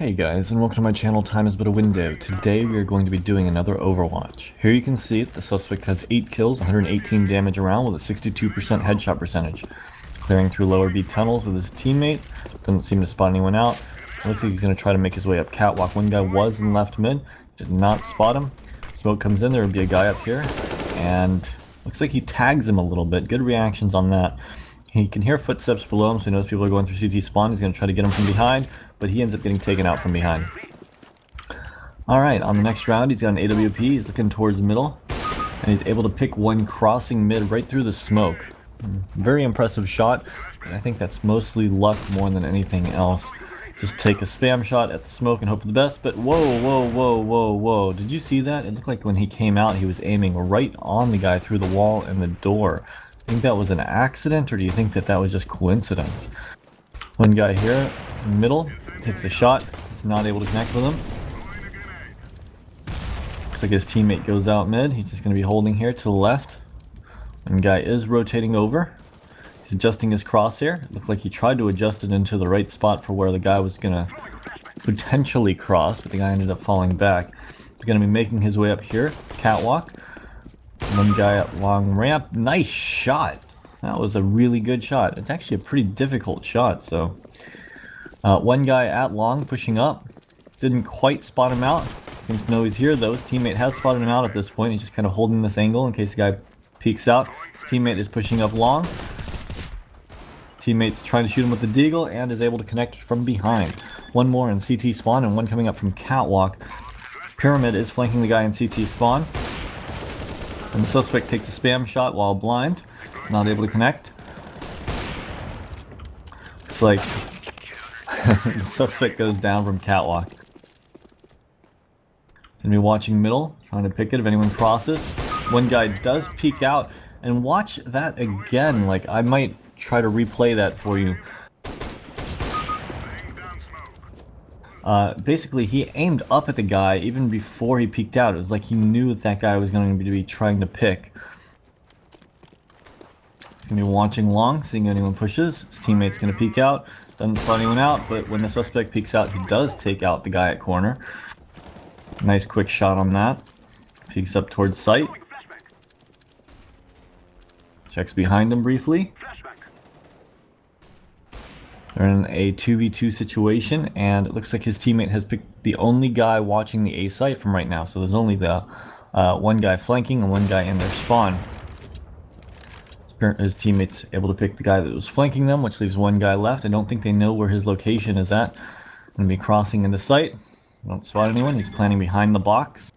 Hey guys, and welcome to my channel Time is But a Window. Today we are going to be doing another Overwatch. Here you can see the suspect has 8 kills, 118 damage around with a 62% headshot percentage. Clearing through lower B tunnels with his teammate, doesn't seem to spot anyone out. Looks like he's going to try to make his way up catwalk. One guy was in left mid, did not spot him. Smoke comes in, there would be a guy up here, and looks like he tags him a little bit. Good reactions on that. He can hear footsteps below him, so he knows people are going through CT spawn. He's going to try to get him from behind, but he ends up getting taken out from behind. Alright, on the next round, he's got an AWP. He's looking towards the middle, and he's able to pick one crossing mid right through the smoke. Very impressive shot, and I think that's mostly luck more than anything else. Just take a spam shot at the smoke and hope for the best, but whoa. Did you see that? It looked like when he came out, he was aiming right on the guy through the wall and the door. Think that was an accident, or do you think that that was just coincidence? One guy here in the middle takes a shot. He's not able to connect with him. Looks like his teammate goes out mid. He's just going to be holding here to the left. One guy is rotating over. He's adjusting his crosshair. It looked like he tried to adjust it into the right spot for where the guy was going to potentially cross, but the guy ended up falling back. He's going to be making his way up here, catwalk. One guy at long ramp. Nice shot. That was a really good shot. It's actually a pretty difficult shot, so. One guy at long pushing up. Didn't quite spot him out. Seems to know he's here though. His teammate has spotted him out at this point. He's just kind of holding this angle in case the guy peeks out. His teammate is pushing up long. Teammate's trying to shoot him with the deagle and is able to connect from behind. One more in CT spawn and one coming up from catwalk. Pyramid is flanking the guy in CT spawn. And the suspect takes a spam shot while blind, not able to connect. Looks like the suspect goes down from catwalk. He's gonna be watching middle, trying to pick it if anyone crosses. One guy does peek out, and watch that again. Like, I might try to replay that for you. Basically, he aimed up at the guy even before he peeked out. It was like he knew that guy was going to be trying to pick. He's going to be watching long, seeing anyone pushes. His teammate's going to peek out. Doesn't spot anyone out, but when the suspect peeks out, he does take out the guy at corner. Nice quick shot on that. Peeks up towards sight. Checks behind him briefly. They're in a 2v2 situation, and it looks like his teammate has picked the only guy watching the A site from right now. So there's only the one guy flanking and one guy in their spawn. His teammate's able to pick the guy that was flanking them, which leaves one guy left. I don't think they know where his location is at. Going to be crossing into sight. Don't spot anyone. He's planning behind the box.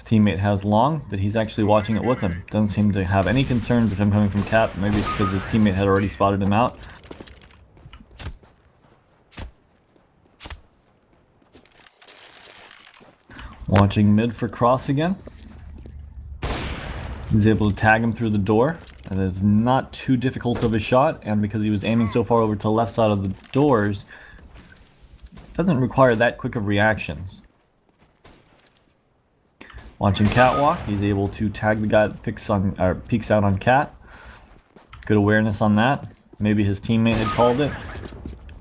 Teammate has long, but he's actually watching it with him. Doesn't seem to have any concerns of him coming from cap. Maybe it's because his teammate had already spotted him out. Watching mid for cross again. He's able to tag him through the door. That is not too difficult of a shot, and because he was aiming so far over to the left side of the doors, it doesn't require that quick of reactions. Watching catwalk, he's able to tag the guy that peeks out on cat. Good awareness on that. Maybe his teammate had called it.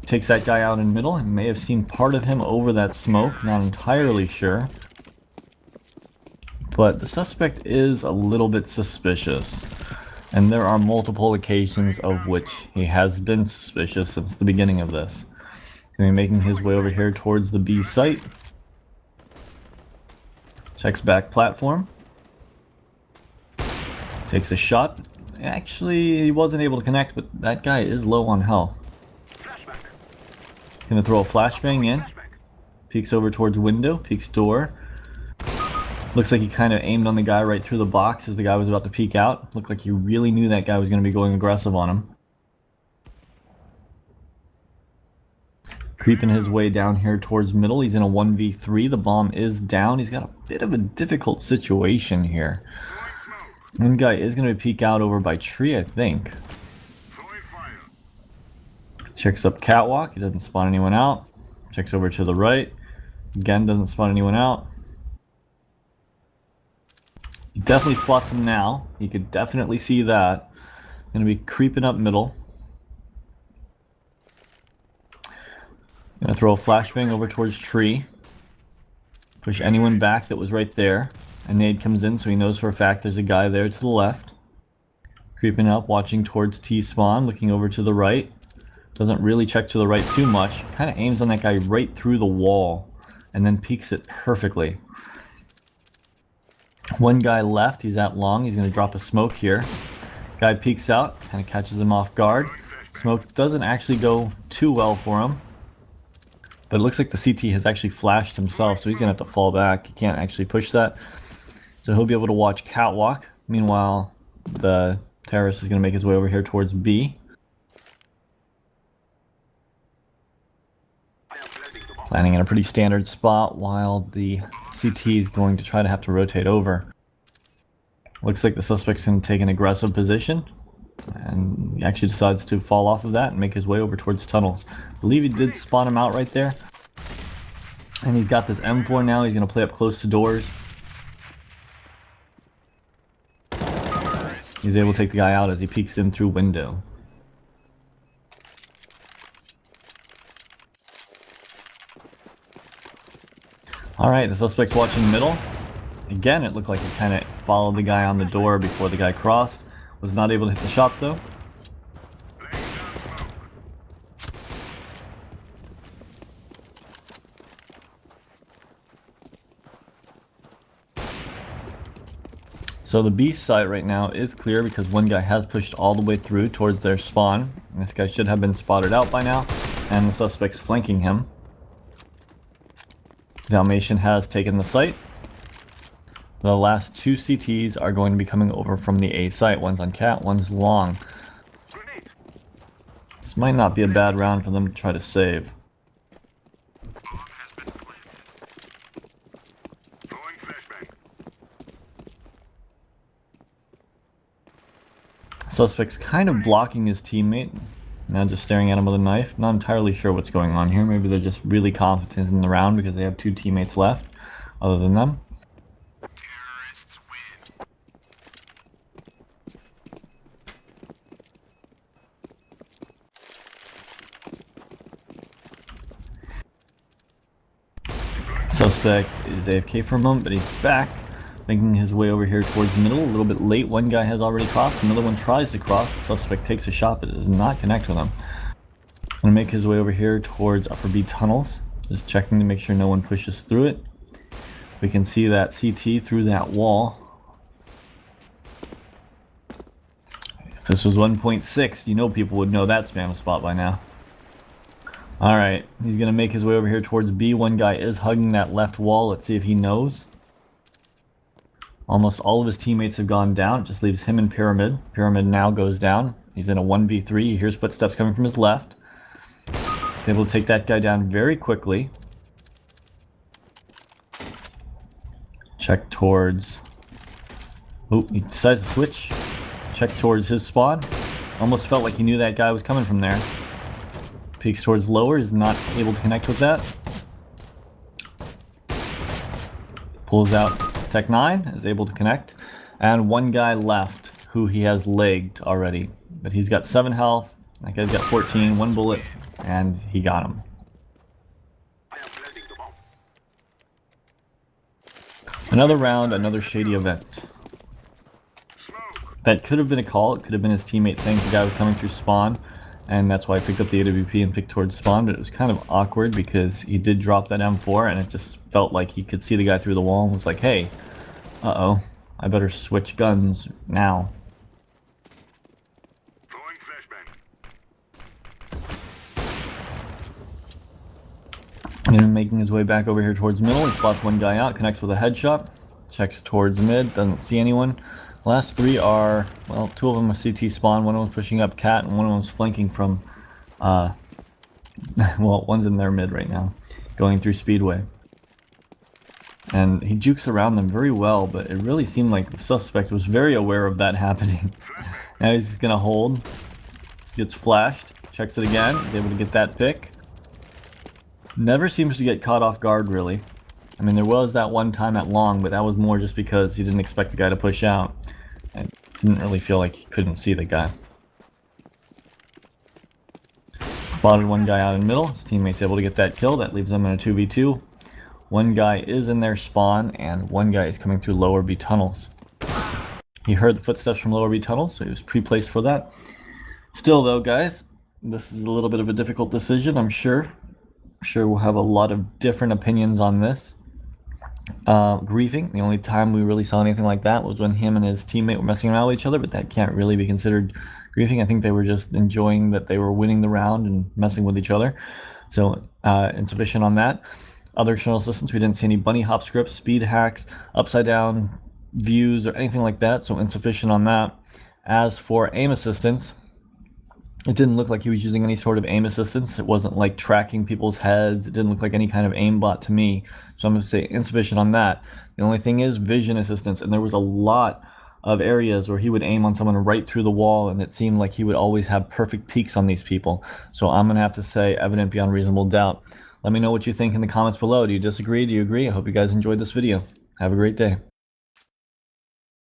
Takes that guy out in middle and may have seen part of him over that smoke. Not entirely sure. But the suspect is a little bit suspicious. And there are multiple occasions of which he has been suspicious since the beginning of this. He's going to be making his way over here towards the B site. Checks back platform. Takes a shot. Actually, he wasn't able to connect, but that guy is low on health. Gonna throw a flashbang in. Peeks over towards window. Peeks door. Looks like he kind of aimed on the guy right through the box as the guy was about to peek out. Looked like he really knew that guy was going to be going aggressive on him. Creeping his way down here towards middle. He's in a 1v3. The bomb is down. He's got a bit of a difficult situation here. One guy is going to peek out over by tree, I think. Checks up catwalk. He doesn't spot anyone out. Checks over to the right. Again, doesn't spot anyone out. He definitely spots him now. You could definitely see that. Going to be creeping up middle. Gonna throw a flashbang over towards tree. Push anyone back that was right there. A nade comes in, so he knows for a fact there's a guy there to the left. Creeping up, watching towards T spawn, looking over to the right. Doesn't really check to the right too much. Kind of aims on that guy right through the wall and then peeks it perfectly. One guy left, he's at long, he's going to drop a smoke here. Guy peeks out, kind of catches him off guard. Smoke doesn't actually go too well for him. But it looks like the CT has actually flashed himself, so he's going to have to fall back. He can't actually push that. So he'll be able to watch catwalk. Meanwhile, the terrorist is going to make his way over here towards B. Landing in a pretty standard spot while the CT is going to try to have to rotate over. Looks like the suspect's going to take an aggressive position. And he actually decides to fall off of that and make his way over towards tunnels. I believe he did spawn him out right there. And he's got this M4 now. He's going to play up close to doors. He's able to take the guy out as he peeks in through window. Alright, the suspect's watching middle. Again, it looked like he kind of followed the guy on the door before the guy crossed. Was not able to hit the shot though. So the B site right now is clear because one guy has pushed all the way through towards their spawn. And this guy should have been spotted out by now, and the suspect's flanking him. Dalmatian has taken the site. The last two CTs are going to be coming over from the A site. One's on cat, one's long. This might not be a bad round for them to try to save. Suspect's kind of blocking his teammate. Now just staring at him with a knife. Not entirely sure what's going on here. Maybe they're just really confident in the round because they have two teammates left other than them. Terrorists win. Suspect is AFK for a moment, but he's back. Making his way over here towards the middle. A little bit late. One guy has already crossed. Another one tries to cross. The suspect takes a shot, but does not connect with him. Gonna make his way over here towards upper B tunnels. Just checking to make sure no one pushes through it. We can see that CT through that wall. If this was 1.6, you know people would know that spam spot by now. Alright, he's gonna make his way over here towards B. One guy is hugging that left wall. Let's see if he knows. Almost all of his teammates have gone down. It just leaves him in Pyramid. Pyramid now goes down. He's in a 1v3. He hears footsteps coming from his left. He's able to take that guy down very quickly. Check towards... Oh, he decides to switch. Check towards his spawn. Almost felt like he knew that guy was coming from there. Peeks towards lower. Is not able to connect with that. Pulls out Tech 9, is able to connect, and one guy left who he has legged already, but he's got 7 health. That guy's got 14, 1 bullet, and he got him. Another round, another shady event. That could have been a call. It could have been his teammate saying the guy was coming through spawn, and that's why I picked up the AWP and picked towards spawn, but it was kind of awkward because he did drop that M4 and it just felt like he could see the guy through the wall and was like, hey, uh-oh, I better switch guns now. And making his way back over here towards middle, he spots one guy out, connects with a headshot, checks towards mid, doesn't see anyone. Last three are, well, 2 of them are CT spawn, one of them's pushing up cat, and one of them's flanking from, well, one's in their mid right now, going through Speedway. And he jukes around them very well, but it really seemed like the suspect was very aware of that happening. Now he's just gonna hold, gets flashed, checks it again, is able to get that pick. Never seems to get caught off guard, really. I mean, there was that one time at long, but that was more just because he didn't expect the guy to push out. And didn't really feel like he couldn't see the guy. Just Spotted one guy out in the middle. His teammate's able to get that kill. That leaves them in a 2v2. One guy is in their spawn, and one guy is coming through lower B tunnels. He heard the footsteps from lower B tunnels, so he was pre-placed for that. Still, though, guys, this is a little bit of a difficult decision, I'm sure. I'm sure we'll have a lot of different opinions on this. Griefing, the only time we really saw anything like that was when him and his teammate were messing around with each other, but that can't really be considered griefing. I think they were just enjoying that they were winning the round and messing with each other. So insufficient on that. Other external assistance, we didn't see any bunny hop scripts, speed hacks, upside down views, or anything like that, so insufficient on that. As for aim assistance, it didn't look like he was using any sort of aim assistance. It wasn't like tracking people's heads. It didn't look like any kind of aimbot to me. So I'm going to say insufficient on that. The only thing is vision assistance. And there was a lot of areas where he would aim on someone right through the wall, and it seemed like he would always have perfect peaks on these people. So I'm going to have to say evident beyond reasonable doubt. Let me know what you think in the comments below. Do you disagree? Do you agree? I hope you guys enjoyed this video. Have a great day.